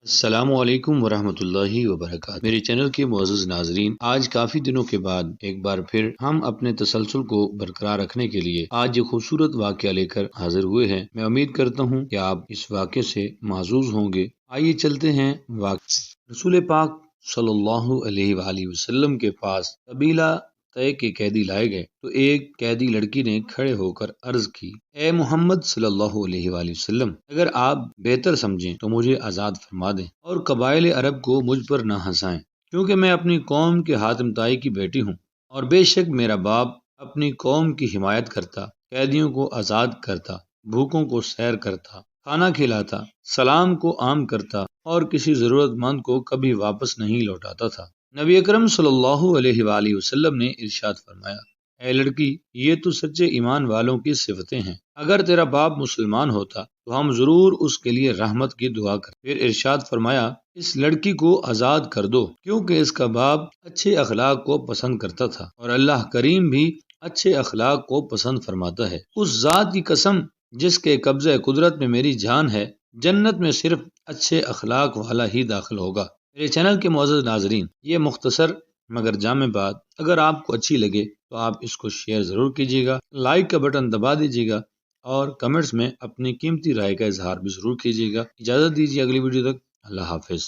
السلام علیکم ورحمۃ اللہ وبرکاتہ۔ میرے چینل کے معزز ناظرین، آج کافی دنوں کے بعد ایک بار پھر ہم اپنے تسلسل کو برقرار رکھنے کے لیے آج ایک خوبصورت واقعہ لے کر حاضر ہوئے ہیں۔ میں امید کرتا ہوں کہ آپ اس واقعے سے محظوظ ہوں گے۔ آئیے چلتے ہیں واقعہ۔ رسول پاک صلی اللہ علیہ وآلہ وسلم کے پاس قبیلہ طے کے قیدی لائے گئے تو ایک قیدی لڑکی نے کھڑے ہو کر عرض کی، اے محمد صلی اللہ علیہ وآلہ وسلم، اگر آپ بہتر سمجھیں تو مجھے آزاد فرما دیں اور قبائل عرب کو مجھ پر نہ ہنسائیں، کیونکہ میں اپنی قوم کے حاتم طائی کی بیٹی ہوں، اور بے شک میرا باپ اپنی قوم کی حمایت کرتا، قیدیوں کو آزاد کرتا، بھوکوں کو سیر کرتا، کھانا کھلاتا، سلام کو عام کرتا اور کسی ضرورت مند کو کبھی واپس نہیں لوٹاتا تھا۔ نبی اکرم صلی اللہ علیہ وآلہ وسلم نے ارشاد فرمایا، اے لڑکی، یہ تو سچے ایمان والوں کی صفتیں ہیں۔ اگر تیرا باپ مسلمان ہوتا تو ہم ضرور اس کے لیے رحمت کی دعا کرتے۔ پھر ارشاد فرمایا، اس لڑکی کو آزاد کر دو، کیونکہ اس کا باپ اچھے اخلاق کو پسند کرتا تھا، اور اللہ کریم بھی اچھے اخلاق کو پسند فرماتا ہے۔ اس ذات کی قسم جس کے قبضہ قدرت میں میری جان ہے، جنت میں صرف اچھے اخلاق والا ہی داخل ہوگا۔ میرے چینل کے معزز ناظرین، یہ مختصر مگر جامع بات اگر آپ کو اچھی لگے تو آپ اس کو شیئر ضرور کیجیے گا، لائک کا بٹن دبا دیجیے گا، اور کمنٹس میں اپنی قیمتی رائے کا اظہار بھی ضرور کیجیے گا۔ اجازت دیجیے اگلی ویڈیو تک، اللہ حافظ۔